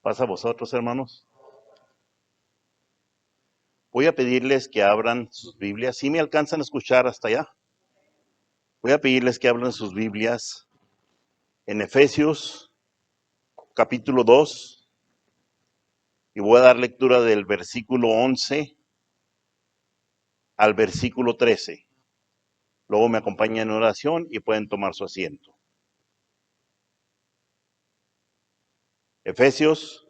Pasa a vosotros, hermanos. Voy a pedirles que abran sus Biblias. ¿Sí me alcanzan a escuchar hasta allá? Voy a pedirles que abran sus Biblias en Efesios capítulo 2 y voy a dar lectura del versículo 11 al versículo 13. Luego me acompañan en oración y pueden tomar su asiento. Efesios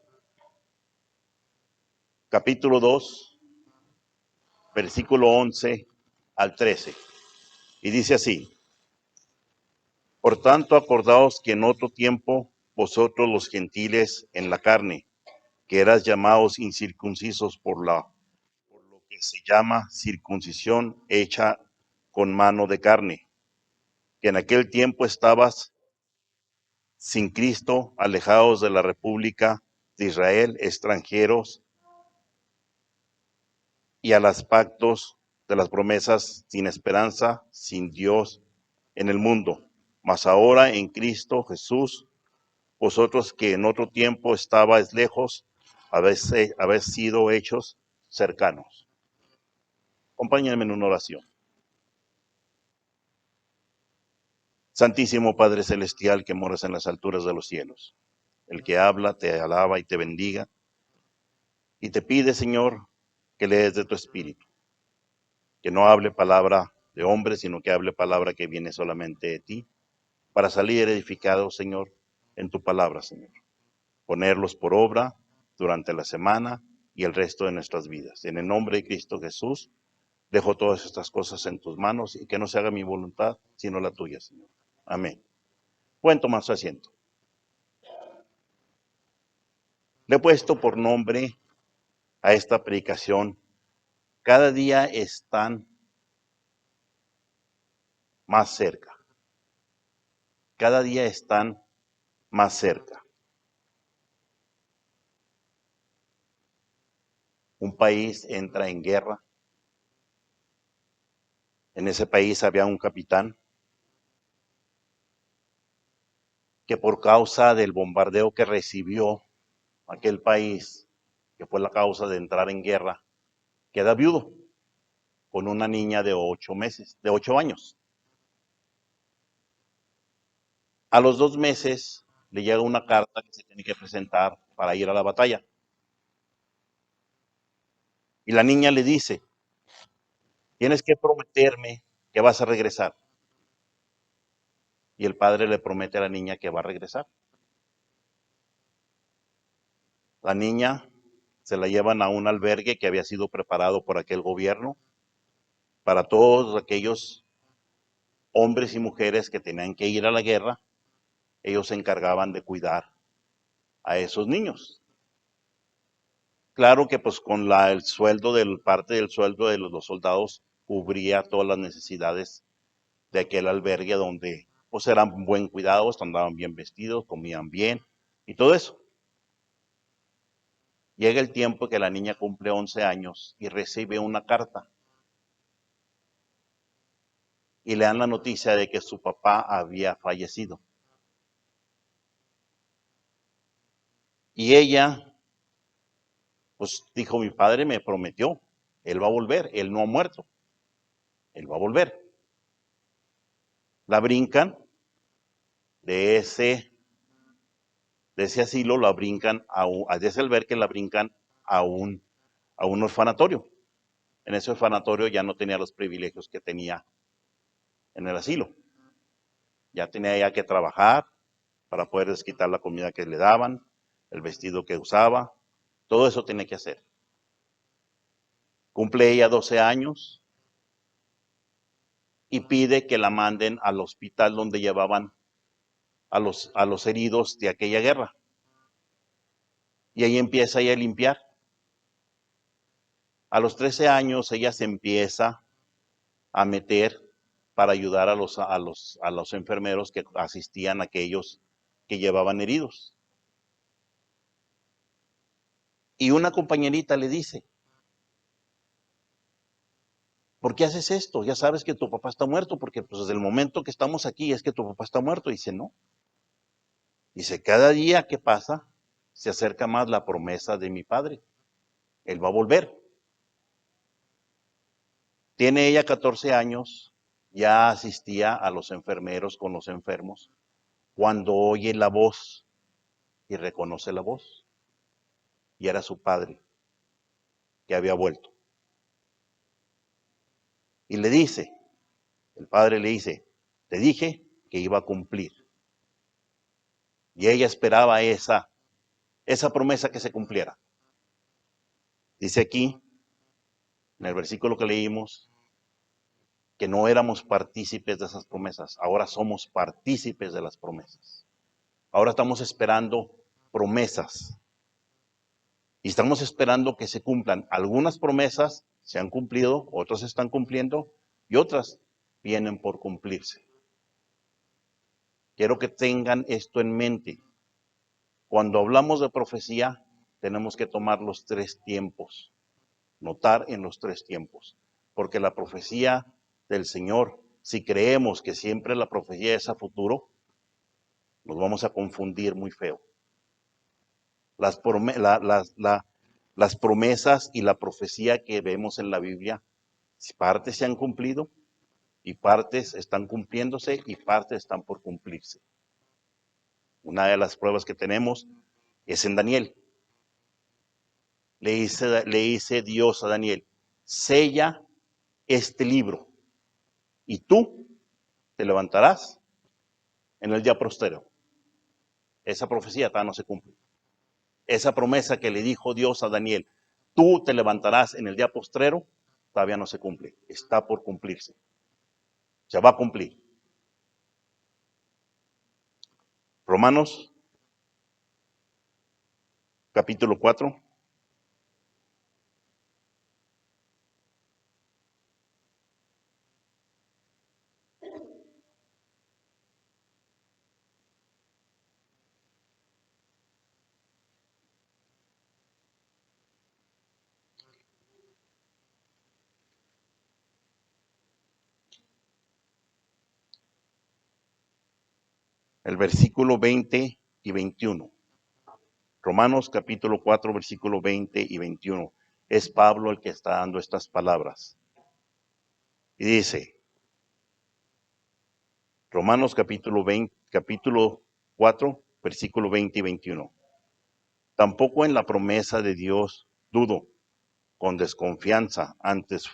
capítulo 2, versículo 11 al 13. Y dice así: Por tanto, acordaos que en otro tiempo vosotros los gentiles en la carne, que eras llamados incircuncisos por lo que se llama circuncisión hecha con mano de carne, que en aquel tiempo estabas sin Cristo, alejados de la República de Israel, extranjeros y a los pactos de las promesas, sin esperanza, sin Dios en el mundo. Mas ahora en Cristo Jesús, vosotros que en otro tiempo estabais lejos, habéis sido hechos cercanos. Acompáñenme en una oración. Santísimo Padre Celestial que moras en las alturas de los cielos, el que habla, te alaba y te bendiga, y te pide, Señor, que lees de tu espíritu, que no hable palabra de hombre, sino que hable palabra que viene solamente de ti, para salir edificados, Señor, en tu palabra, Señor. Ponerlos por obra durante la semana y el resto de nuestras vidas. En el nombre de Cristo Jesús, dejo todas estas cosas en tus manos y que no se haga mi voluntad, sino la tuya, Señor. Amén. Pueden tomar su asiento. Le he puesto por nombre a esta predicación: cada día están más cerca. Cada día están más cerca. Un país entra en guerra. En ese país había un capitán que por causa del bombardeo que recibió aquel país, que fue la causa de entrar en guerra, queda viudo con una niña de 8 años. A los 2 meses le llega una carta que se tiene que presentar para ir a la batalla. Y la niña le dice: tienes que prometerme que vas a regresar. Y el padre le promete a la niña que va a regresar. La niña se la llevan a un albergue que había sido preparado por aquel gobierno para todos aquellos hombres y mujeres que tenían que ir a la guerra. Ellos se encargaban de cuidar a esos niños. Claro que pues con el sueldo parte del sueldo de los soldados cubría todas las necesidades de aquel albergue, donde pues eran buen cuidados, andaban bien vestidos, comían bien y todo eso. Llega el tiempo que la niña cumple 11 años y recibe una carta y le dan la noticia de que su papá había fallecido. Y ella pues dijo: mi padre me prometió, él va a volver, él no ha muerto, él va a volver. La brincan de ese asilo, la brincan de ese albergue, la brincan a un orfanatorio. En ese orfanatorio ya no tenía los privilegios que tenía en el asilo. Ya tenía que trabajar para poder desquitar la comida que le daban, el vestido que usaba, todo eso tenía que hacer. Cumple ella 12 años y pide que la manden al hospital donde llevaban a los heridos de aquella guerra. Y ahí empieza ella a limpiar. A los 13 años ella se empieza a meter para ayudar a los enfermeros que asistían a aquellos que llevaban heridos. Y una compañerita le dice: ¿por qué haces esto? Ya sabes que tu papá está muerto, porque pues desde el momento que estamos aquí es que tu papá está muerto. Dice: no. Dice: cada día que pasa, se acerca más la promesa de mi Padre. Él va a volver. Tiene ella 14 años, ya asistía a los enfermeros con los enfermos. Cuando oye la voz y reconoce la voz, y era su padre que había vuelto. Y le dice, el padre le dice, te dije que iba a cumplir. Y ella esperaba esa promesa que se cumpliera. Dice aquí, en el versículo que leímos, que no éramos partícipes de esas promesas. Ahora somos partícipes de las promesas. Ahora estamos esperando promesas. Y estamos esperando que se cumplan. Algunas promesas se han cumplido, otras se están cumpliendo y otras vienen por cumplirse. Quiero que tengan esto en mente. Cuando hablamos de profecía, tenemos que tomar los 3 tiempos, notar en los 3 tiempos, porque la profecía del Señor, si creemos que siempre la profecía es a futuro, nos vamos a confundir muy feo. Las promesas y la profecía que vemos en la Biblia, partes se han cumplido y partes están cumpliéndose y partes están por cumplirse. Una de las pruebas que tenemos es en Daniel. Le dice Dios a Daniel, sella este libro y tú te levantarás en el día postrero. Esa profecía todavía no se cumple. Esa promesa que le dijo Dios a Daniel, tú te levantarás en el día postrero, todavía no se cumple. Está por cumplirse. Se va a cumplir. Romanos, capítulo 4. El versículo 20 y 21. Romanos capítulo 4, versículo 20 y 21. Es Pablo el que está dando estas palabras. Y dice, Romanos capítulo 4, versículo 20 y 21. Tampoco en la promesa de Dios dudo con desconfianza, antes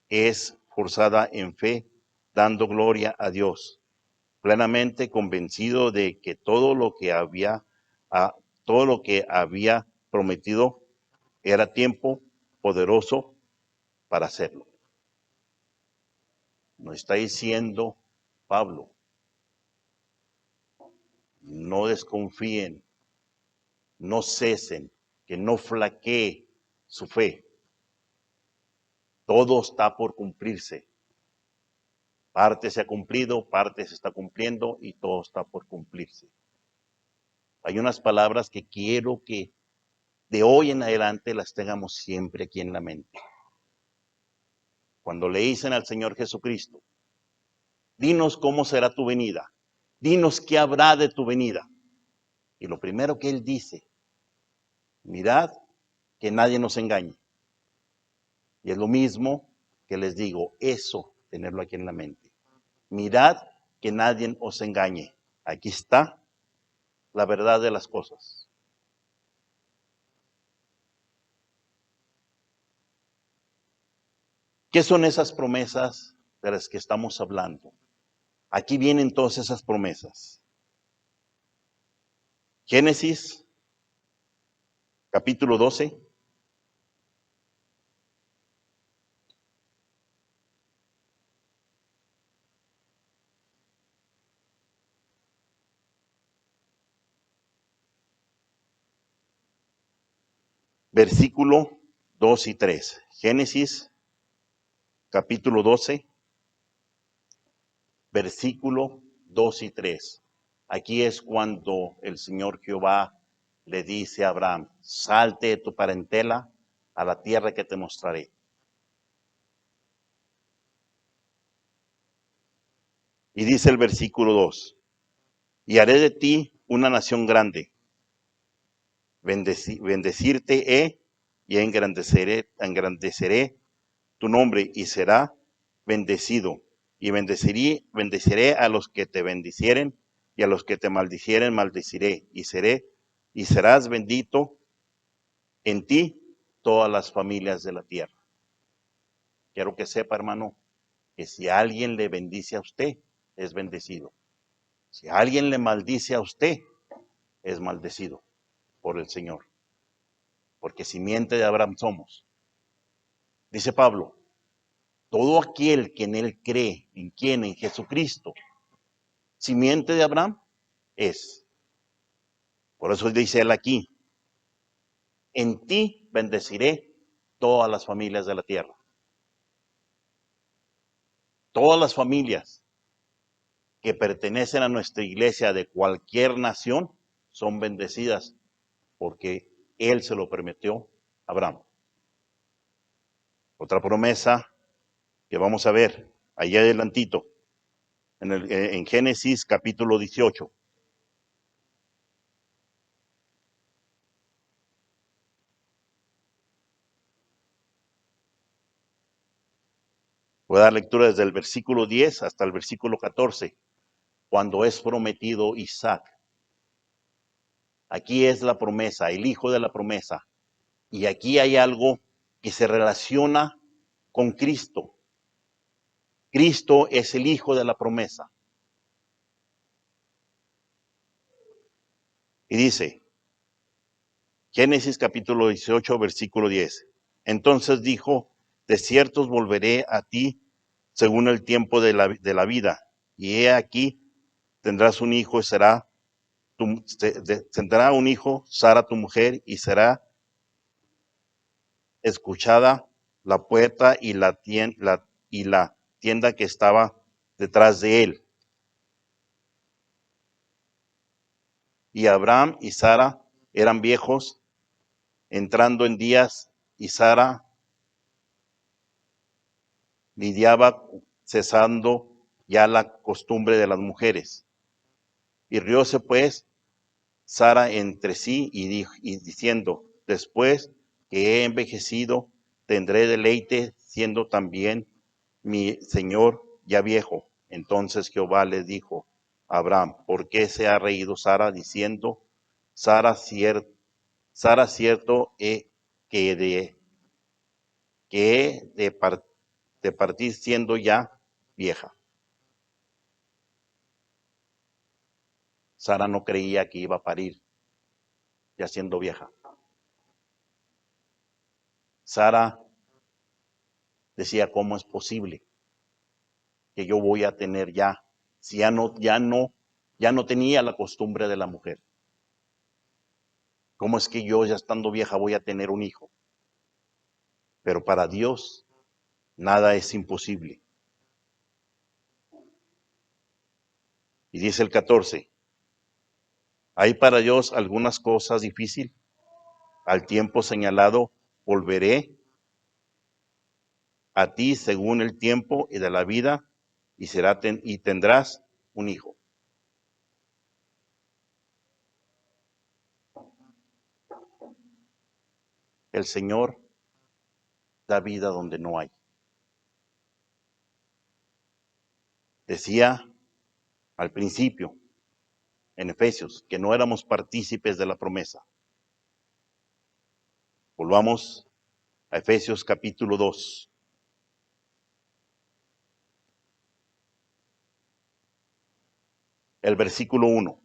es forzada en fe, dando gloria a Dios, plenamente convencido de que todo lo que había prometido era tiempo poderoso para hacerlo. Nos está diciendo Pablo, no desconfíen, no cesen, que no flaquee su fe. Todo está por cumplirse. Parte se ha cumplido, parte se está cumpliendo y todo está por cumplirse. Hay unas palabras que quiero que de hoy en adelante las tengamos siempre aquí en la mente. Cuando le dicen al Señor Jesucristo, dinos cómo será tu venida, dinos qué habrá de tu venida. Y lo primero que Él dice, mirad que nadie nos engañe. Y es lo mismo que les digo, eso, tenerlo aquí en la mente. Mirad que nadie os engañe. Aquí está la verdad de las cosas. ¿Qué son esas promesas de las que estamos hablando? Aquí vienen todas esas promesas. Génesis, capítulo 12. Versículo 2 y 3. Génesis, capítulo 12, versículo 2 y 3. Aquí es cuando el Señor Jehová le dice a Abraham, salte de tu parentela a la tierra que te mostraré. Y dice el versículo 2, y haré de ti una nación grande, bendecirte y engrandeceré tu nombre y será bendecido. Y bendeciré a los que te bendicieren, y a los que te maldicieren maldeciré, y serás bendito en ti todas las familias de la tierra. Quiero que sepa, hermano, que si alguien le bendice a usted, es bendecido. Si alguien le maldice a usted, es maldecido por el Señor. Porque simiente de Abraham somos. Dice Pablo, todo aquel que en él cree, ¿en quién? En Jesucristo. Simiente de Abraham es. Por eso dice él aquí, en ti bendeciré todas las familias de la tierra. Todas las familias que pertenecen a nuestra iglesia de cualquier nación son bendecidas porque él se lo permitió a Abraham. Otra promesa que vamos a ver allá adelantito, en Génesis capítulo 18. Voy a dar lectura desde el versículo 10 hasta el versículo 14, cuando es prometido Isaac. Aquí es la promesa, el hijo de la promesa. Y aquí hay algo que se relaciona con Cristo. Cristo es el hijo de la promesa. Y dice, Génesis capítulo 18, versículo 10. Entonces dijo, de ciertos volveré a ti según el tiempo de la vida. Y he aquí, tendrás un hijo y tendrá un hijo, Sara tu mujer, y será escuchada la puerta y la tienda que estaba detrás de él. Y Abraham y Sara eran viejos, entrando en días, y Sara lidiaba cesando ya la costumbre de las mujeres. Y rióse pues Sara entre sí y diciendo, después que he envejecido, tendré deleite, siendo también mi señor ya viejo. Entonces Jehová le dijo a Abraham, ¿por qué se ha reído Sara diciendo, Sara cierto que he de partir siendo ya vieja? Sara no creía que iba a parir ya siendo vieja. Sara decía, ¿cómo es posible que yo voy a tener si ya no tenía la costumbre de la mujer? ¿Cómo es que yo ya estando vieja voy a tener un hijo? Pero para Dios nada es imposible. Y dice el 14, ¿hay para Dios algunas cosas difíciles? Al tiempo señalado volveré a ti según el tiempo y de la vida y tendrás un hijo. El Señor da vida donde no hay. Decía al principio, en Efesios, que no éramos partícipes de la promesa. Volvamos a Efesios capítulo 2. El versículo 1.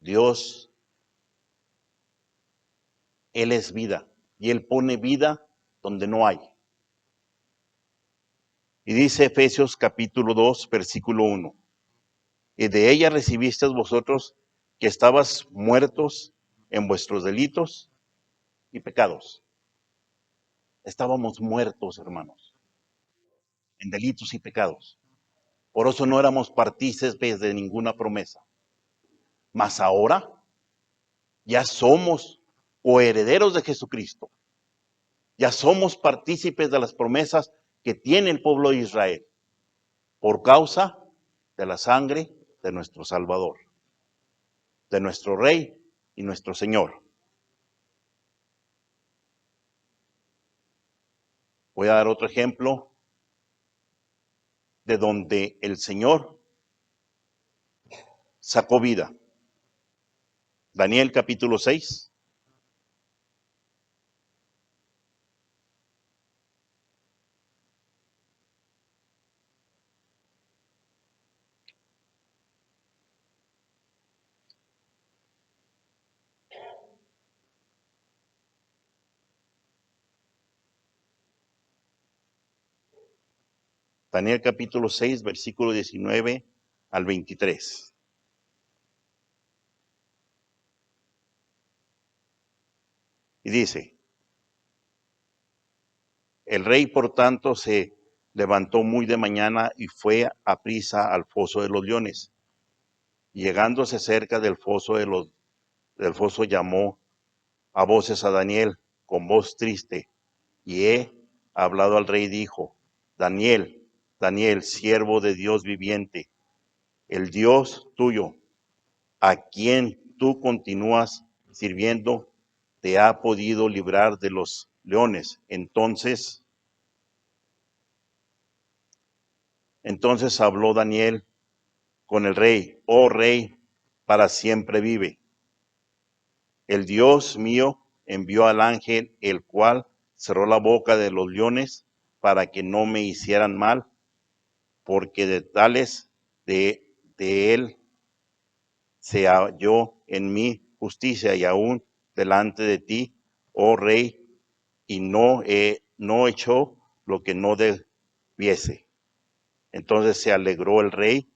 Dios, Él es vida y Él pone vida donde no hay. Y dice Efesios capítulo 2, versículo 1. Y de ella recibisteis vosotros que estabas muertos en vuestros delitos y pecados. Estábamos muertos, hermanos, en delitos y pecados. Por eso no éramos partícipes de ninguna promesa. Mas ahora ya somos coherederos de Jesucristo. Ya somos partícipes de las promesas que tiene el pueblo de Israel por causa de la sangre de nuestro Salvador. de nuestro Rey y nuestro Señor. Voy a dar otro ejemplo de donde el Señor sacó vida. Daniel capítulo 6. Daniel capítulo 6, versículo 19 al 23. Y dice, el rey por tanto se levantó muy de mañana y fue a prisa al foso de los leones. Llegándose cerca del foso llamó a voces a Daniel con voz triste, y hablado al rey, dijo, Daniel, Daniel, siervo de Dios viviente, el Dios tuyo, a quien tú continúas sirviendo, te ha podido librar de los leones. Entonces habló Daniel con el rey, oh rey, para siempre vive. El Dios mío envió al ángel, el cual cerró la boca de los leones para que no me hicieran mal, porque de tales de él se halló en mí justicia y aún delante de ti, oh rey, y no echó lo que no debiese. Entonces se alegró el rey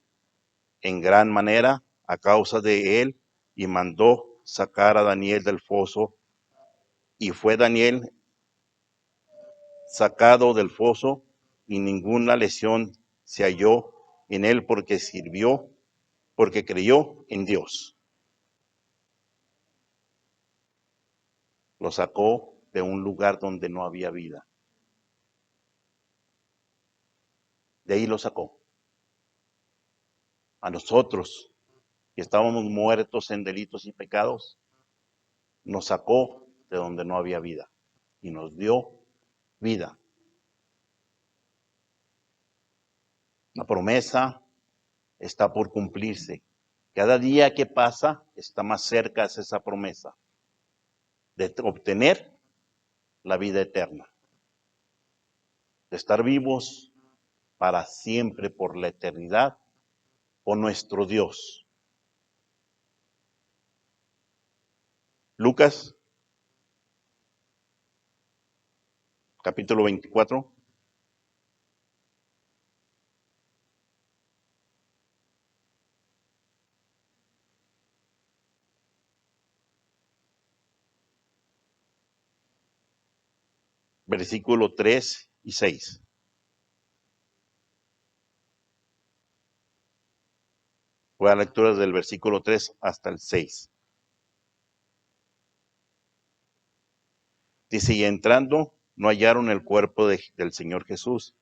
en gran manera a causa de él y mandó sacar a Daniel del foso, y fue Daniel sacado del foso y ninguna lesión se halló en él porque creyó en Dios. Lo sacó de un lugar donde no había vida. De ahí lo sacó. A nosotros, que estábamos muertos en delitos y pecados, nos sacó de donde no había vida y nos dio vida. La promesa está por cumplirse. Cada día que pasa está más cerca esa promesa de obtener la vida eterna, de estar vivos para siempre por la eternidad con nuestro Dios. Lucas capítulo 24. Versículo 3 y 6. Voy a la lectura del versículo 3 hasta el 6. Dice, y entrando, no hallaron el cuerpo del Señor Jesús.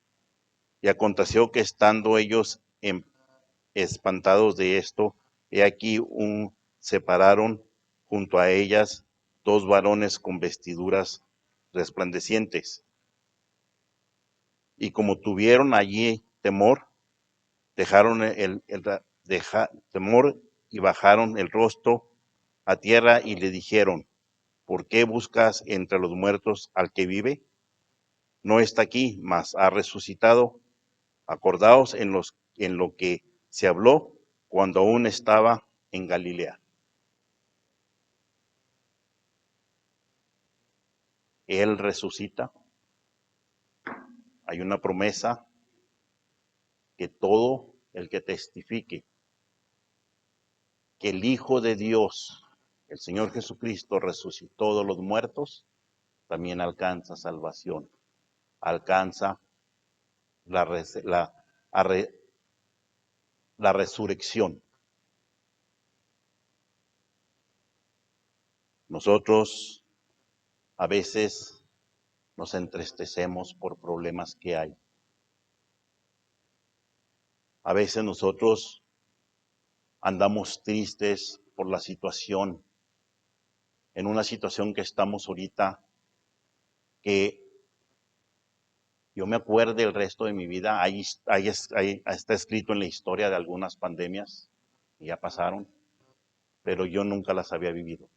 Y aconteció que estando ellos espantados de esto, he aquí se pararon junto a ellas dos varones con vestiduras resplandecientes. Y como tuvieron allí temor, dejaron temor y bajaron el rostro a tierra y le dijeron, ¿por qué buscas entre los muertos al que vive? No está aquí, mas ha resucitado. Acordaos en lo que se habló cuando aún estaba en Galilea. Él resucita. Hay una promesa que todo el que testifique que el Hijo de Dios, el Señor Jesucristo, resucitó de los muertos, también alcanza salvación, alcanza la resurrección. Nosotros a veces nos entristecemos por problemas que hay. A veces nosotros andamos tristes por la situación, en una situación que estamos ahorita, que yo me acuerdo el resto de mi vida, ahí está escrito en la historia de algunas pandemias que ya pasaron, pero yo nunca las había vivido.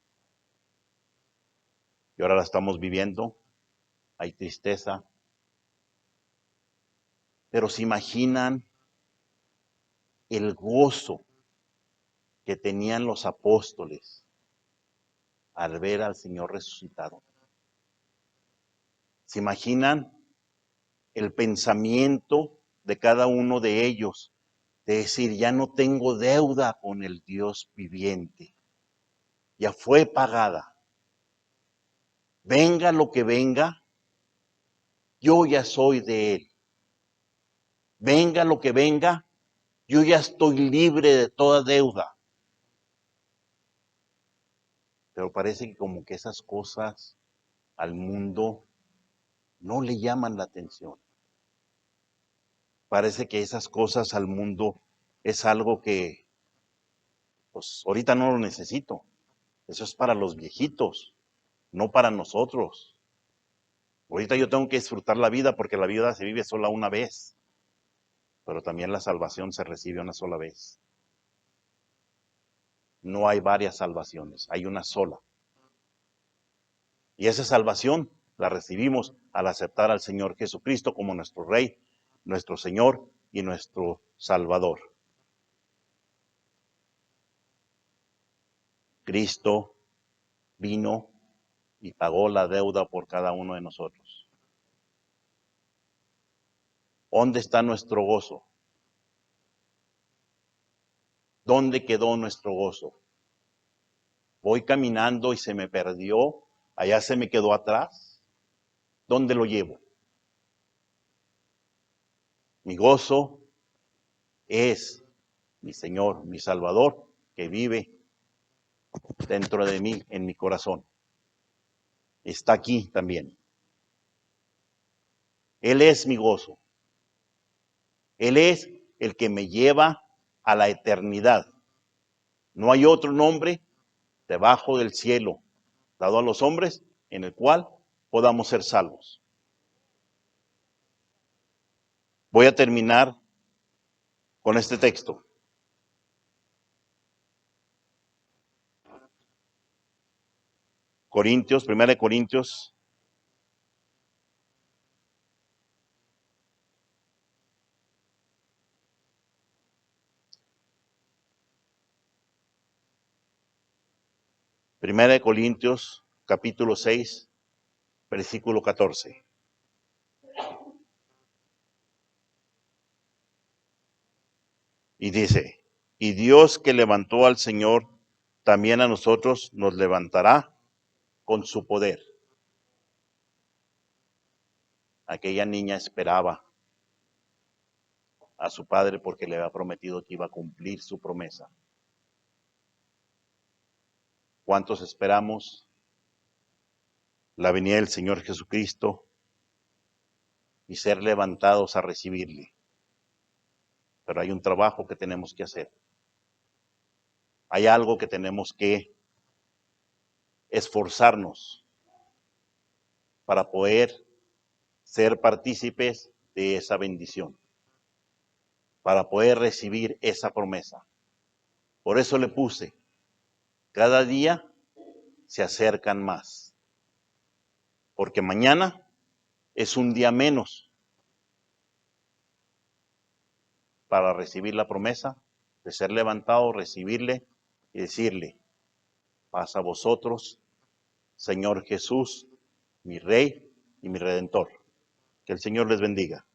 Y ahora las estamos viviendo, hay tristeza, pero se imaginan el gozo que tenían los apóstoles al ver al Señor resucitado. ¿Se imaginan el pensamiento de cada uno de ellos? De decir, ya no tengo deuda con el Dios viviente. Ya fue pagada. Venga lo que venga, yo ya soy de Él. Venga lo que venga, yo ya estoy libre de toda deuda. Pero parece que como que esas cosas al mundo no le llaman la atención. Parece que esas cosas al mundo es algo que, pues ahorita no lo necesito. Eso es para los viejitos, no para nosotros. Ahorita yo tengo que disfrutar la vida porque la vida se vive sola una vez, pero también la salvación se recibe una sola vez. No hay varias salvaciones, hay una sola. Y esa salvación la recibimos al aceptar al Señor Jesucristo como nuestro Rey, nuestro Señor y nuestro Salvador. Cristo vino y pagó la deuda por cada uno de nosotros. ¿Dónde está nuestro gozo? ¿Dónde quedó nuestro gozo? Voy caminando y se me perdió, allá se me quedó atrás. ¿Dónde lo llevo? Mi gozo es mi Señor, mi Salvador, que vive dentro de mí, en mi corazón. Está aquí también. Él es mi gozo. Él es el que me lleva a la eternidad. No hay otro nombre debajo del cielo dado a los hombres en el cual podamos ser salvos. Voy a terminar con este texto. Corintios, 1 Corintios. Primera de Corintios, capítulo 6, versículo 14. Y dice, y Dios que levantó al Señor, también a nosotros nos levantará con su poder. Aquella niña esperaba a su padre porque le había prometido que iba a cumplir su promesa. ¿Cuántos esperamos la venida del Señor Jesucristo y ser levantados a recibirle? Pero hay un trabajo que tenemos que hacer. Hay algo que tenemos que esforzarnos para poder ser partícipes de esa bendición, para poder recibir esa promesa. Por eso le puse, cada día se acercan más, porque mañana es un día menos para recibir la promesa, de ser levantado, recibirle y decirle, paz a vosotros, Señor Jesús, mi Rey y mi Redentor. Que el Señor les bendiga.